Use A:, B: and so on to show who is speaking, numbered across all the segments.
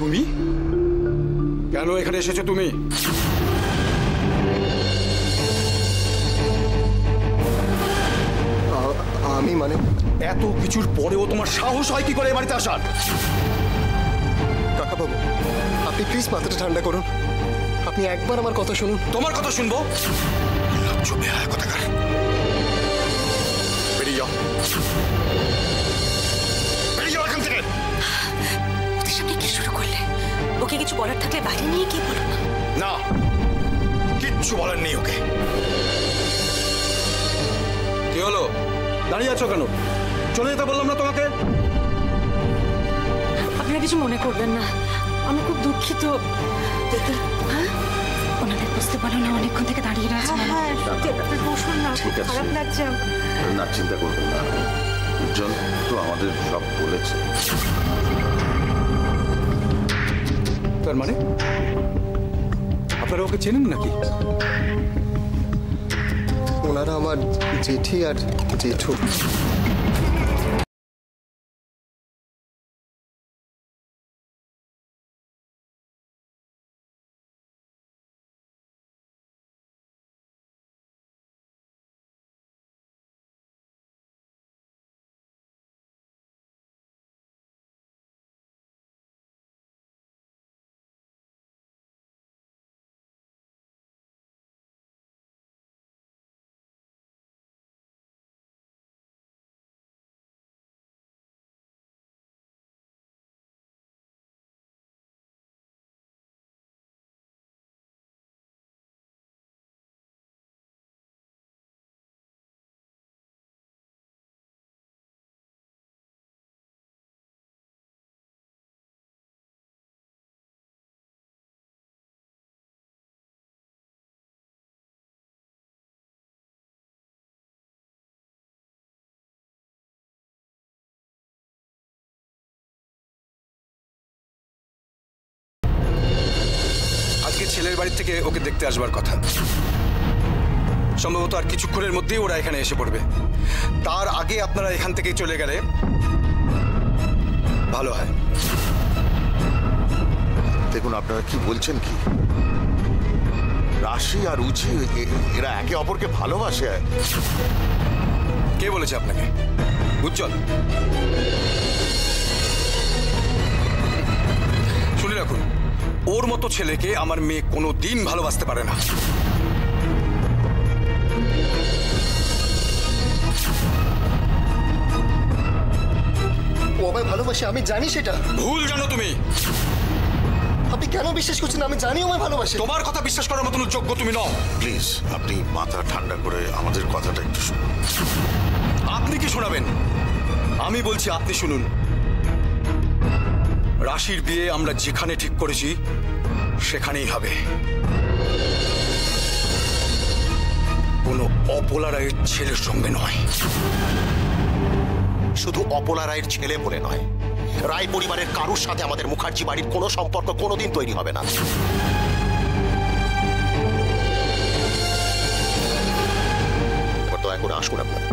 A: তুমি কেন এখানে এসেছো? তুমি
B: আমি মানে
A: এত কিছুর পরেও তোমার সাহস হয় কি করে এ বাড়িতে আসার?
B: কাকাবাবু, আপনি প্লিজ মাথাটা ঠান্ডা করুন। আপনি একবার আমার কথা শুনুন।
A: তোমার কথা শুনবো? লজ্জ বেহায়া কথাকার, বেরিয়ে যাও, বেরিয়ে যাও এখান থেকে।
C: ওদের সামনে কি শুরু করলে? ওকে কিছু বলার থাকলে বাইরে নিয়ে কি বলো না?
A: না, কিচ্ছু বলার নেই ওকে। কি হলো, দাঁড়িয়ে আছো কেন? চলে যেতে বললাম না তোমাকে?
C: আপনারা কিছু মনে করবেন না, আমি খুব দুঃখিত। হ্যাঁ, ওনাদের বুঝতে পারো না, অনেকক্ষণ থেকে দাঁড়িয়ে রয়েছে। হ্যাঁ, বসুন না, খারাপ লাগছে।
D: না, চিন্তা করবেন না, উজ্জ্বল তো আমাদের সব বলেছে।
A: তার মানে আপনারা ওকে চেনেন নাকি?
B: ওনারা আমার জেঠি আর জেঠু।
A: ছেলের বাড়ি থেকে ওকে দেখতে আসবার কথা, সম্ভবত আর কিছুক্ষণের মধ্যেই ওরা এখানে এসে পড়বে। তার আগে আপনারা এখান থেকে চলে গেলে ভালো হয়।
D: দেখুন, আপনারা কি বলছেন? কি রাশি আর উচি এরা একে অপরকে ভালোবাসে?
A: কে বলেছে আপনাকে? উজ্জ্বল, শুনে রাখুন, ওর মতো ছেলেকে আমার মেয়ে কোনো দিন ভালোবাসতে পারে না।
B: ও আমায় ভালোবাসে, আমি জানি সেটা।
A: ভুল জানো তুমি।
B: আপনি কেন বিশ্বাস করছেন? আমি জানি আমায় ভালোবাসে।
A: তোমার কথা বিশ্বাস করার মতন যোগ্য তুমি নও।
D: প্লিজ, আপনি মাথা ঠান্ডা করে আমাদের কথাটা একটু শুনুন।
A: আপনি কি শোনাবেন? আমি বলছি, আপনি শুনুন। রাশির বিয়ে আমরা যেখানে ঠিক করেছি সেখানেই হবে। কোনো অপলা রায়ের ছেলের সঙ্গে নয়।
E: শুধু অপলা রায়ের ছেলে বলে নয়, রায় পরিবারের কারুর সাথে আমাদের মুখার্জি বাড়ির কোনো সম্পর্ক কোনোদিন তৈরি হবে না। এবার দয়া করে আসুন আপনারা।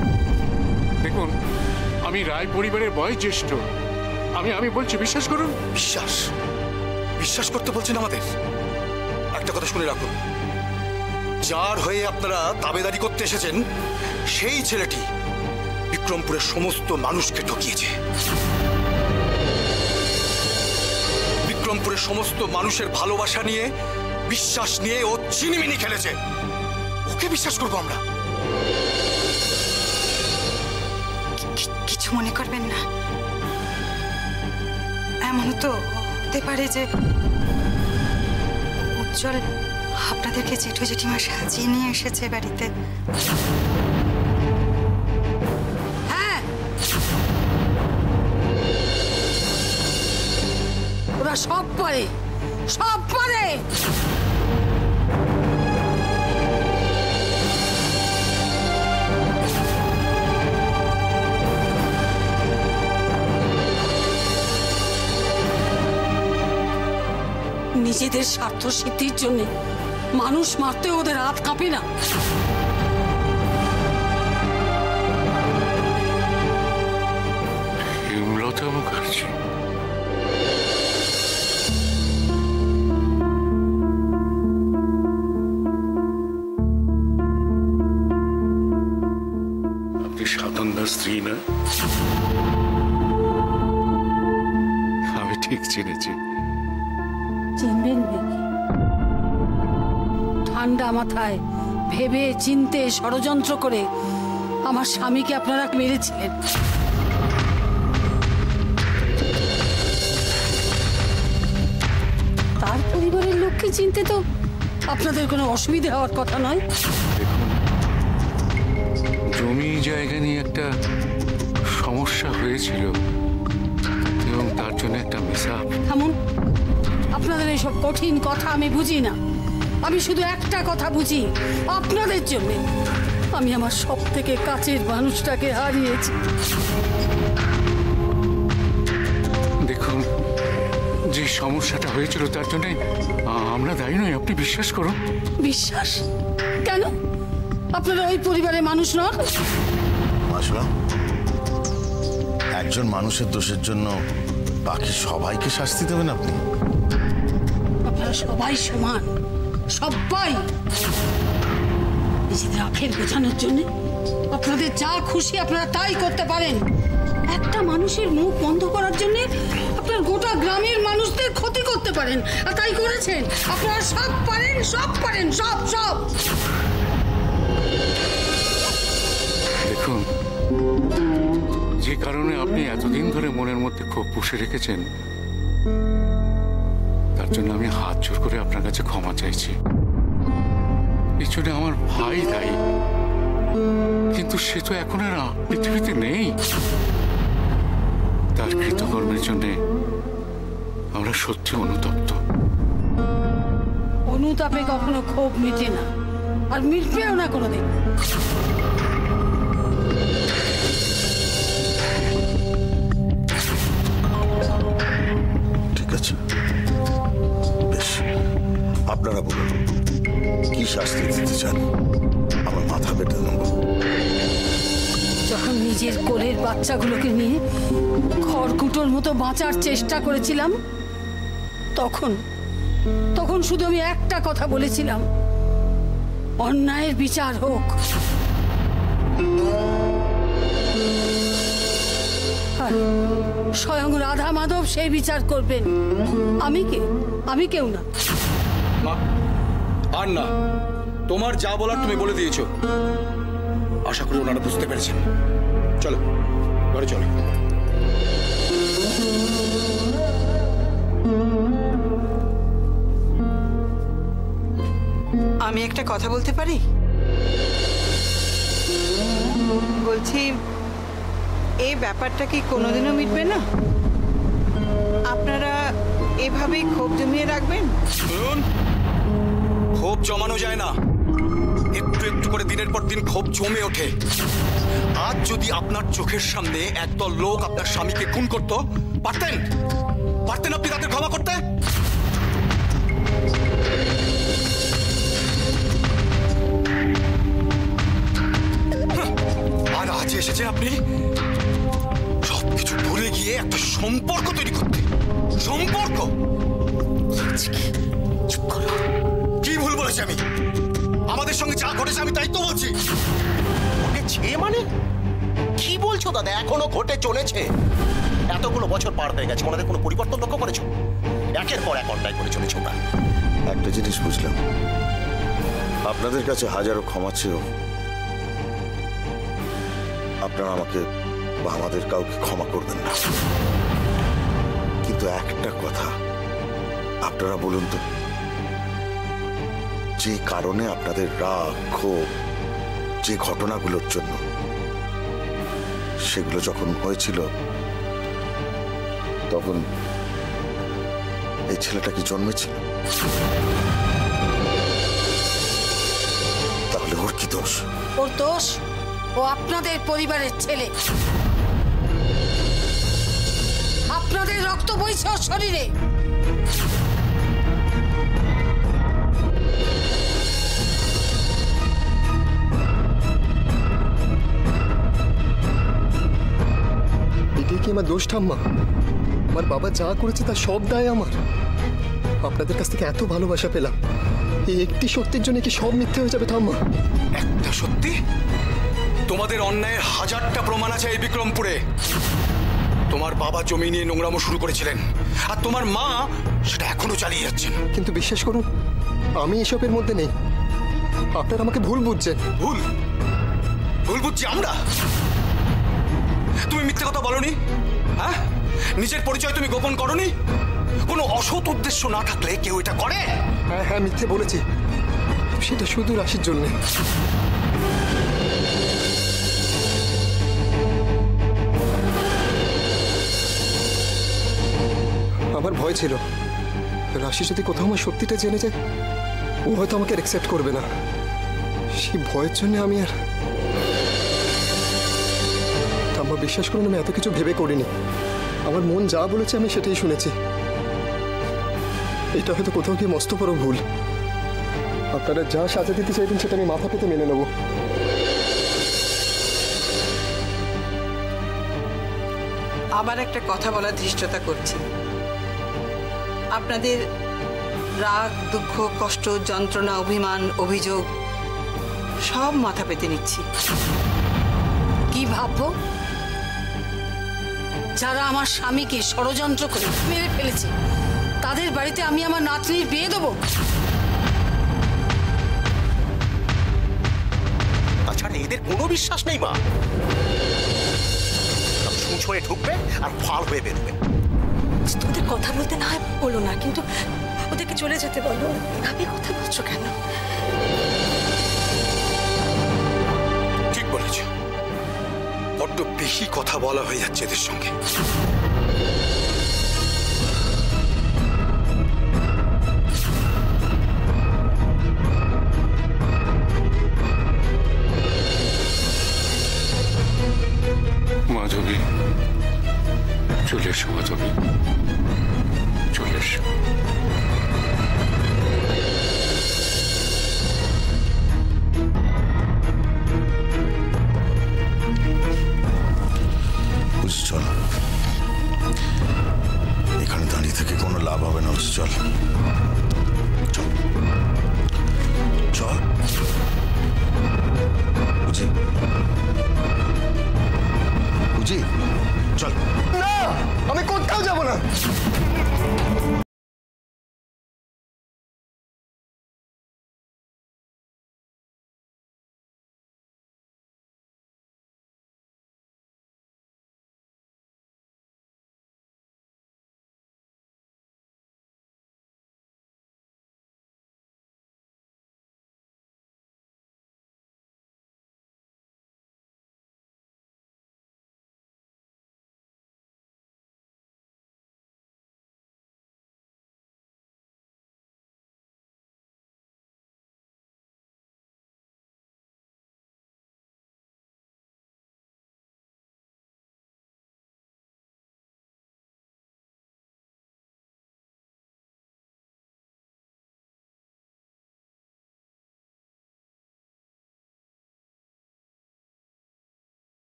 F: দেখুন, আমি রায় পরিবারের বয়োজ্যেষ্ঠ। আমি বলছি, বিশ্বাস করুন।
A: বিশ্বাস বিশ্বাস করতে বলছেন আমাদের? একটা কথা শুনে রাখুন, যার হয়ে আপনারা দাবেদারি করতে এসেছেন সেই ছেলেটি বিক্রমপুরের সমস্ত মানুষকে ঠকিয়েছে। বিক্রমপুরের সমস্ত মানুষের ভালোবাসা নিয়ে, বিশ্বাস নিয়ে ও চিনিমিনি খেলেছে। ওকে বিশ্বাস করবো আমরা?
C: কিছু মনে করবেন না, এমন তো হতে পারে যে উজ্জ্বল আপনাদেরকে জেঠু জেঠিমা সাজিয়ে নিয়ে এসেছে বাড়িতে। হ্যাঁ, ওরা সব পারে, সব পারে। নিজেদের স্বার্থ সিদ্ধির জন্য মানুষ মারতে ওদের হাত কাঁপে না।
F: হেমলতা মুখার্জি রিনা, আমি ঠিক চিনেছি।
G: চিনবেন নাকি? ঠান্ডা মাথায় ভেবে চিনতে ষড়যন্ত্র করে আমার স্বামীকে আপনারা মেরেছিলেন। তার পরিবারের লোককে চিনতে তো আপনাদের কোনো অসুবিধা হওয়ার কথা নয়।
F: জমি জায়গা নিয়ে একটা সমস্যা হয়েছিল এবং তার জন্য একটা মিসআপ।
G: থামুন, আপনাদের এইসব কঠিন কথা আমি বুঝি না। আমি শুধু একটা কথা বুঝি, আপনাদের জন্য আমি আমার সব থেকে কাছের মানুষটাকে হারিয়েছি।
F: দেখুন, যে সমস্যাটা হয়েছিল তার জন্য আমরা দায়ী নই, আপনি বিশ্বাস করুন।
G: বিশ্বাস কেন? আপনারা ওই পরিবারের মানুষ নন?
H: আসলাম, একজন মানুষের দোষের জন্য বাকি সবাইকে শাস্তি দেবেন আপনি?
G: আপনারা সবাই সমান, সবাই। নিজেদের আখের বোঝানোর জন্য আপনাদের যা খুশি আপনারা তাই করতে পারেন। একটা মানুষের মুখ বন্ধ করার জন্য আপনার গোটা গ্রামের মানুষদের ক্ষতি করতে পারেন, আর তাই করেছেন। আপনারা সব পারেন, সব পারেন, সব সব।
F: দেখুন, যে কারণে আপনি এতদিন ধরে মনের মধ্যে ক্ষোভ পুষে রেখেছেন, তার জন্য আমি হাত জোর করে আপনার কাছে ক্ষমা চাইছি। এই জন্য আমার ভাই দায়ী, কিন্তু সে তো এখন আর পৃথিবীতে নেই। তার কৃতকর্মের জন্য আমরা সত্যি অনুতপ্ত।
G: অনুতাপে কখনো ক্ষোভ মিটে না, আর মিটবেও না কোনোদিন।
H: ঠিক আছে, বেশ, আপনারা বলুন কি শাস্তি দিতে চান? আমার মাথা বেটে দেবো।
G: যখন নিজের কোলের বাচ্চাগুলোকে নিয়ে খড়কুটোর মতো বাঁচার চেষ্টা করেছিলাম, তখন শুধু আমি একটা কথা বলেছিলাম, অন্যায়ের বিচার হোক। আর স্বয়ং রাধা মাধব সেই বিচার করবেন। আমি কেউ না।
A: মা, আর না, তোমার যা বলার তুমি বলে দিয়েছো। আশা করি ওনারা বুঝতে পেরেছেন। চলো ঘরে চলো।
I: আমি একটা কথা বলতে পারি? বলছি, এই ব্যাপারটা কি কোনোদিনও মিটবে না? আপনারা এভাবেই ক্ষোভ জমিয়ে রাখবেন?
A: শুনুন, ক্ষোভ জমানো যায় না, একটু একটু করে দিনের পর দিন ক্ষোভ জমে ওঠে। আজ যদি আপনার চোখের সামনে একদল লোক আপনার স্বামীকে খুন করত, পারতেন আপনি তাদের ক্ষমা করতে? আর আজ এসেছেন আপনি সবকিছু ভুলে গিয়ে একটা সম্পর্ক তৈরি করতে। সম্পর্ক? চুপ করো। কি ভুল বলেছি আমি? আমাদের সঙ্গে যা ঘটেছে আমি তাই তো বলছি।
E: ঘটেছে মানে কি বলছো দাদা? এখনো ঘটে চলেছে। এতগুলো বছর পার হয়ে গেছে, ওনাদের কোনো পরিবর্তন লক্ষ্য করেছো? একের পর এক অন্যায় করে চলেছে ওরা।
H: একটা জিনিস বুঝলাম, আপনাদের কাছে হাজারো ক্ষমা চেয়েও আপনারা আমাকে বা আমাদের কাউকে ক্ষমা করবেন না। কিন্তু একটা কথা আপনারা বলুন তো, যে কারণে আপনাদের রাগ, ক্ষোভ, যে ঘটনাগুলোর জন্য, সেগুলো যখন হয়েছিল তখন এই ছেলেটা কি জন্মেছিল? তাহলে ওর কি দোষ?
G: ওর দোষ ও আপনাদের পরিবারের ছেলে। আপনাদের রক্ত বইছে ওর শরীরে।
B: এটাই কি আমার দোষ ঠাম্মা? আমার বাবা যা করেছে তার সব দায় আমার। আপনাদের কাছ থেকে এত ভালোবাসা পেলাম, এই একটি সত্যির জন্য কি সব মিথ্যে হয়ে যাবে ঠাম্মা?
A: একটা সত্যি? তোমাদের অন্যায়ের হাজারটা প্রমাণ আছে এই বিক্রমপুরে। তোমার বাবা জমি নিয়ে নোংরামো শুরু করেছিলেন, আর তোমার মা সেটা এখনো চালিয়ে যাচ্ছেন।
B: কিন্তু বিশ্বাস করুন, আমি এসবের মধ্যে নেই। আপনারা আমাকে ভুল বুঝছেন।
A: ভুল ভুল বুঝছি আমরা? তুমি মিথ্যে কথা বলনি, হ্যাঁ? নিজের পরিচয় তুমি গোপন করনি? কোনো অসৎ উদ্দেশ্য না থাকলে কেউ এটা করে?
B: হ্যাঁ হ্যাঁ, মিথ্যে বলেছি, সেটা শুধু রাশির জন্যে। আমার ভয় ছিল রাশি যদি কোথাও আমার সত্যিটা জেনে যায়, ও হয়তো আমাকে অ্যাকসেপ্ট করবে না। সেই ভয়ের জন্য আমি আর ঠাম্মা, বিশ্বাস করুন, আমি এত কিছু ভেবে করিনি। আমার মন যা বলেছে আমি সেটাই শুনেছি। এটা হয়তো কোথাও গিয়ে মস্ত বড় ভুল। আপনারা যা সাজা দিতে চাইবেন সেটা আমি মাথা পেতে মেনে নেব।
I: আবার একটা কথা বলার ধৃষ্টতা করছি। আপনাদের রাগ, দুঃখ, কষ্ট, যন্ত্রণা, অভিমান, অভিযোগ সব মাথা পেতে নিচ্ছি।
G: কি ভাববো? যারা আমার স্বামীকে ষড়যন্ত্র করে মেরে ফেলেছে, তাদের বাড়িতে আমি আমার নাতনির বিয়ে দেবো?
E: তাছাড়া এদের কোনো বিশ্বাস নেই মা। সুচ হয়ে ঢুকবে আর ফাল হয়ে বেরোবে।
C: তোদের কথা বলতে না হয় বলো না, কিন্তু ওদেরকে চলে যেতে বলো। এভাবে কথা বলছো কেন?
A: ঠিক বলেছ, বড্ড বেশি কথা বলা হয়ে যাচ্ছে এদের সঙ্গে।
F: মাধবী, চলে এসো মাধবী, চলে এসো।
H: চল, এখানে দাঁড়িয়ে থেকে কোনো লাভ হবে না। চল চল চল, বুঝি বুঝি, চল।
B: না, আমি কোথাও যাব না।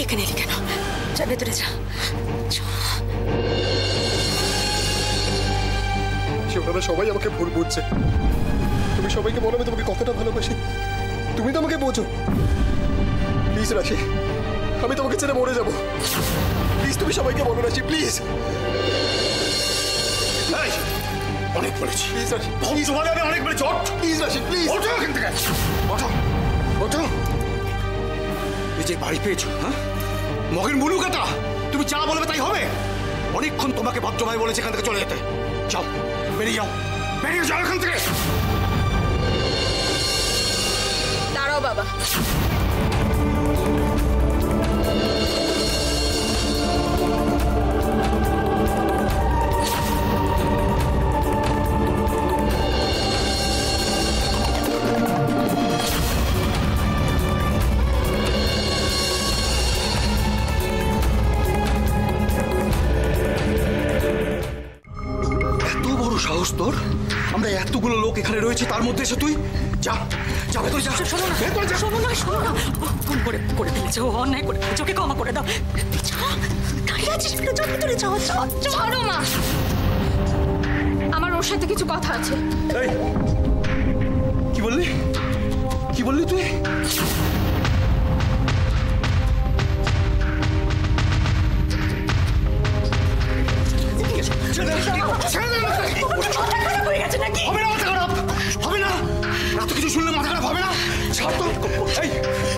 C: এখানে এলি কেন? যা ভেতরে যা।
B: ওনারা সবাই আমাকে ভুল বুঝছে। তুমি সবাইকে বলো আমি তোমাকে কতটা ভালোবাসি। তুমি তো আমাকে বোঝো। প্লিজ রাশি, আমি তোমাকে ছেড়ে মরে যাবো। প্লিজ তুমি সবাইকে বলো রাশি, প্লিজ।
A: অনেক বলেছি।
B: প্লিজ রাশি,
A: তোমাকে আমি অনেক বলেছি।
B: প্লিজ রাশি, প্লিজ।
A: ওঠো এখান থেকে, ওঠো ওঠো। এই যে বাড়ি পেয়েছো, হ্যাঁ, মগের মুলুক এটা, তুমি যা বলবে তাই হবে। অনেকক্ষণ তোমাকে ভদ্রভাই বলেছে এখান থেকে চলে যেতে। যাও, বেরিয়ে যাও, বেরিয়ে যাও এখান থেকে।
C: দাঁড়াও বাবা,
A: সাহস তোর? আমরা এতগুলো লোক এখানে রয়েছে, তার মধ্যে এসে তুই যা যা ভেতরে যা।
C: শোনো না, শোনো না, শোনো না, ফোন করে ফেলেছে, ও অন্যায় করে ফেলেছে, ওকে ক্ষমা করে দাও। দাঁড়িয়ে আছিস কেন? যাও ভেতরে, যাও। ছাড়ো মা, আমার ওর সাথে কিছু কথা আছে।
A: কি বললি? কি বললি তুই? হবে না, এত কিছু শুনলে মাথা খারাপ হবে না? ছাড় তো।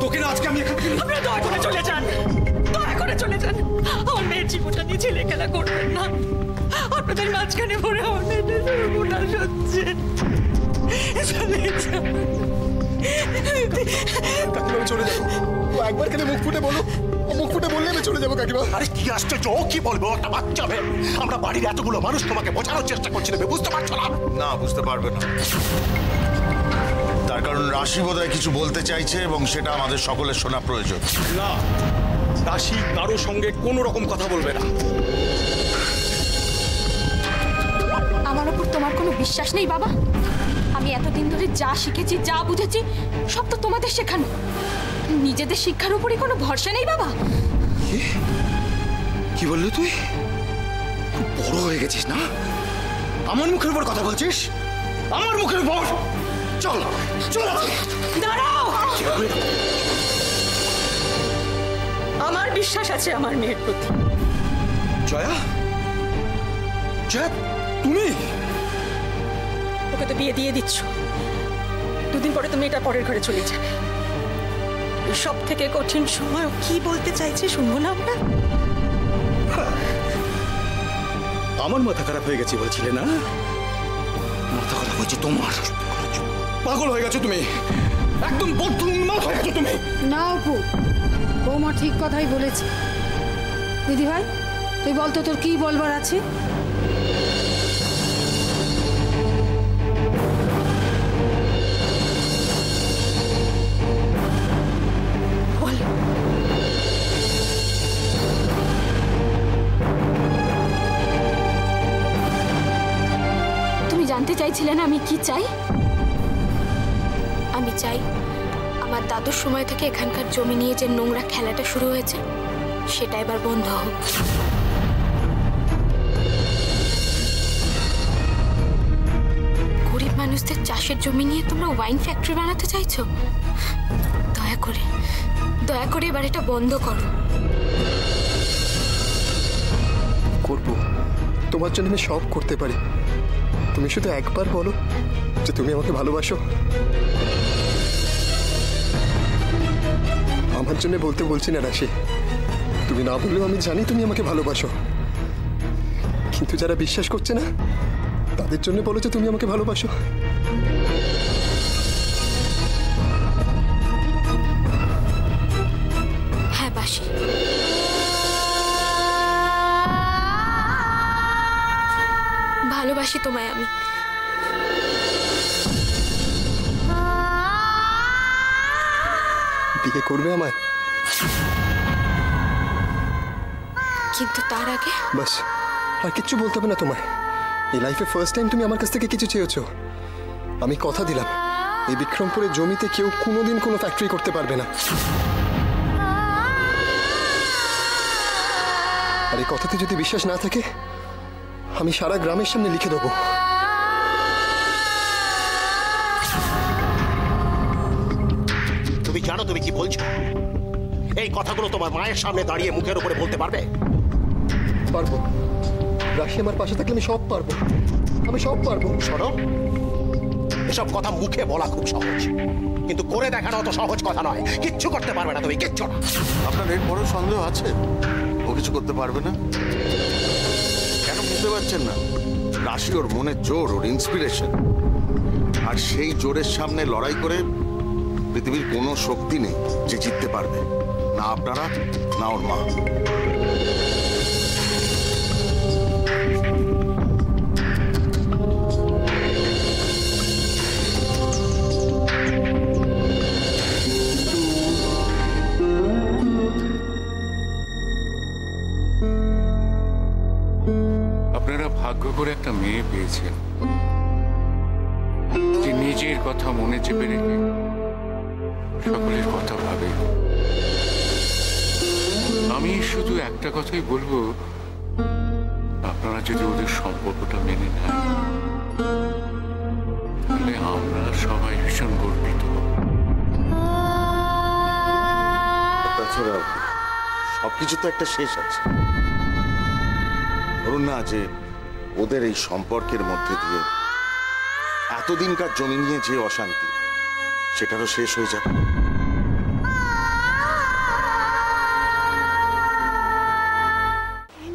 A: তোকে না আজকে আমি এখান থেকে
C: দয়া করে চলে যান, দয়া করে চলে যান। আমার মেয়ের জীবনটা নিয়ে ছেলে খেলা করবেন না। আপনাদের মাঝখানে পড়ে আমার মেয়েটা সর্বনাশ হচ্ছে।
B: কাকিমা আমি চলে যাবো। ও একবার কেন মুখ ফুটে বলো, ও মুখ ফুটে বললে আমি চলে যাবো কাকিমা।
E: আরে কি আশ্চর্য, ও কি বলবো? একটা বাচ্চা মেয়ে। আমরা বাড়ির এতগুলো মানুষ তোমাকে বোঝানোর চেষ্টা করছি, বুঝতে পারছো না?
H: না, বুঝতে পারবে না। তার কারণ রাশি বোধহয় কিছু বলতে চাইছে এবং সেটা আমাদের সকলের শোনা প্রয়োজন।
A: না, রাশি কারোর সঙ্গে কোনো রকম কথা বলবে না।
C: আমার ওপর তোমার কোনো বিশ্বাস নেই বাবা? আমি এতদিন ধরে যা শিখেছি, যা বুঝেছি, সব তো তোমাদের শেখানো। নিজেদের শিক্ষার উপরই কোনো ভরসা নেই বাবা?
A: কি বললি তুই? খুব বড় হয়ে গেছিস না? আমার মুখের উপর কথা বলছিস? আমার মুখের উপর? চল চল।
C: দাঁড়াও, আমার বিশ্বাস আছে আমার মেয়ের প্রতি।
A: জয়া, জয়া তুমি?
C: ওকে তো বিয়ে দিয়ে দিচ্ছ, দুদিন পরে তুমি এটা পরের ঘরে চলে যাবে। সব থেকে কঠিন সময় ও কি বলতে চাইছে শুনবো না আমরা?
A: আমার মাথা খারাপ হয়ে গেছে বলছিলে না? মাথা খারাপ হয়েছে তোমার। পাগল হয়ে গেছো তুমি, একদম বদ্ধ উন্মাদ হয়ে গেছো তুমি।
G: না অপু, বৌমা ঠিক কথাই বলেছে। দিদি ভাই, তুই বলতো তোর কি বলবার আছে?
C: তুমি জানতে চাইছিলে না আমি কি চাই? আমি চাই আমার দাদুর সময় থেকে এখানকার জমি নিয়ে যে নোংরা খেলাটা শুরু হয়েছে সেটা এবার বন্ধ হোক। গরিব মানুষদের চাষের জমি নিয়ে তোমরা ওয়াইন ফ্যাক্টরি বানাতে চাইছো? দয়া করে এবার এটা বন্ধ করো।
B: করবো, তোমার জন্য আমি সব করতে পারি। তুমি শুধু একবার বলো যে তুমি আমাকে ভালোবাসো। আমার জন্য বলতে বলছি না রাশি, তুমি না বললেও আমি জানি তুমি আমাকে ভালোবাসো। কিন্তু যারা বিশ্বাস করছে না তাদের জন্য বলো যে তুমি আমাকে ভালোবাসো।
C: হ্যাঁ বাসি। ভালোবাসি তোমায় আমি।
B: বিয়ে করবে আমায়?
C: কিন্তু তার আগে
B: বাস, আর কিচ্ছু বলতে হবে না তোমায়। এই লাইফে ফার্স্ট টাইম তুমি আমার কাছ থেকে কিছু চেয়েছো। আমি কথা দিলাম এই বিক্রমপুরের জমিতে কেউ কোনোদিন কোনো ফ্যাক্টরি করতে পারবে না। আর এই কথাতে যদি বিশ্বাস না থাকে আমি সারা গ্রামের সামনে লিখে দেবো।
E: তুমি জানো তুমি কি বলছো? এই কথাগুলো তোমার মায়ের সামনে দাঁড়িয়ে মুখের উপরে বলতে পারবে?
B: পারবো। রাশি আমার পাশে থাকলে আমি সব পারবো, আমি সব পারবো।
E: শোনো, এসব কথা মুখে বলা খুব সহজ, কিন্তু করে দেখানো অত সহজ কথা নয়। কিচ্ছু করতে পারবে না তুমি, কিচ্ছু না।
H: আপনার এর বড় সন্দেহ আছে? ও কিছু করতে পারবে না? কেন বুঝতে পারছেন না? রাশি ওর মনের জোর, ওর ইন্সপিরেশন। আর সেই জোরের সামনে লড়াই করে পৃথিবীর কোনো শক্তি নেই যে জিততে পারবে, না আপনারা না ওর মা।
F: আপনারা ভাগ্য করে একটা মেয়ে পেয়েছেন যে নিজের কথা মনে চেপে রেখে সকলের কথা ভাবে। আমি শুধু একটা কথাই বলবো, আপনারা যদি ওদের সম্পর্কটা মেনে নেন তাহলে আমরা সবাই ভীষণ গর্বিত।
H: তাছাড়া সবকিছু তো একটা শেষ আছে। ধরুন না যে ওদের এই সম্পর্কের মধ্যে দিয়ে এতদিনকার জমি নিয়ে যে অশান্তি, সেটারও শেষ হয়ে যাবে।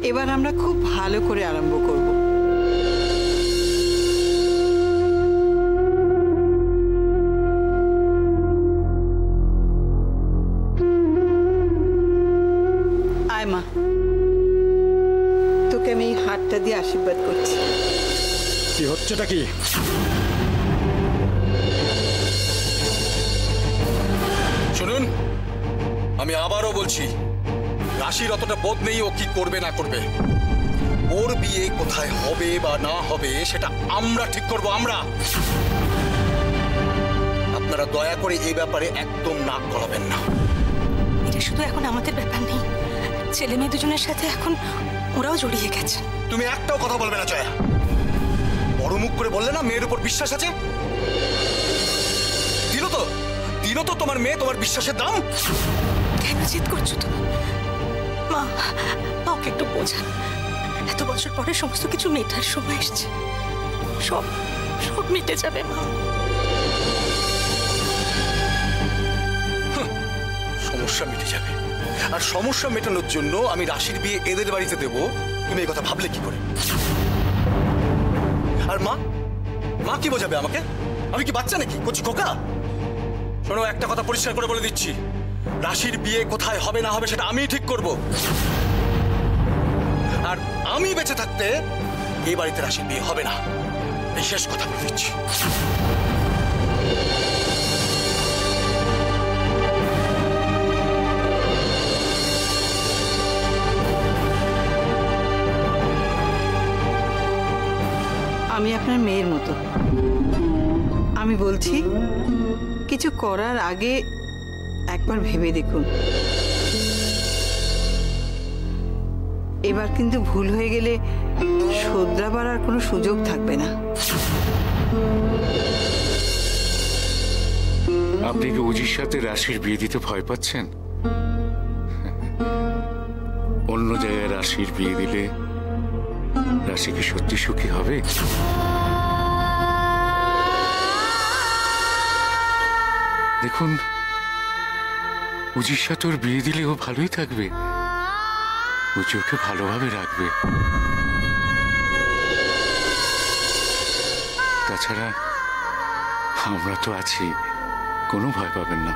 I: এবার আমরা খুব ভালো করে আরম্ভ করব। আয় মা, তোকে আমি এই হাতটা দিয়ে আশীর্বাদ করছি।
B: কি হচ্ছেটা কি?
A: শুনুন, আমি আবারও বলছি, রাশির অতটা বোধ নেই ও কি করবে না করবে। ওর বিয়ে কোথায় হবে বা না হবে সেটা আমরা ঠিক করব, আমরা। আপনারা দয়া করে এই ব্যাপারে একদম নাক গলাবেন না।
J: এটা শুধু এখন আমাদের ব্যাপার নেই, ছেলে মেয়ে দুজনের সাথে এখন ওরাও জড়িয়ে গেছে।
A: তুমি একটাও কথা বলবে না জয়া। বড় মুখ করে বললে না মেয়ের উপর বিশ্বাস আছে। দিল তো তোমার মেয়ে তোমার বিশ্বাসের দাম।
J: কেন জিদ করছো তুমি? মা, ওকে একটু বোঝান। এত বছর পরে সমস্ত কিছু মেটার সময় এসছে। সব সব মিটে যাবে মা।
A: সমস্যা মিটে যাবে, আর সমস্যা মেটানোর জন্য আমি রাশির বিয়ে এদের বাড়িতে দেব, তুমি এই কথা ভাবলে কি করে? আর মা মা কি বোঝাবে আমাকে? আমি কি বাচ্চা নাকি, কচি খোকা? শোনো, একটা কথা পরিষ্কার করে বলে দিচ্ছি, রাশির বিয়ে কোথায় হবে না হবে সেটা আমিই ঠিক করব। আর আমি বেঁচে থাকতে এই বাড়িতে রাশির বিয়ে হবে না, এই শেষ কথা বলে দিচ্ছি।
I: আমি আপনার মেয়ের মতো। আমি বলছি, কিছু করার আগে একবার ভেবে দেখুন। এবার কিন্তু ভুল হয়ে গেলে শোধরাবার আর কোনো সুযোগ থাকবে না।
F: আপনি কি অজির সাথে রাশির বিয়ে দিতে ভয় পাচ্ছেন? অন্য জায়গায় রাশির বিয়ে দিলে রাশি কি সত্যি সুখী হবে? দেখুন, অজির সাথে ওর বিয়ে দিলে ও ভালোই থাকবে, অজি ওকে ভালোভাবে রাখবে। তাছাড়া আমরা তো আছি, কোনো ভয় পাবেন না।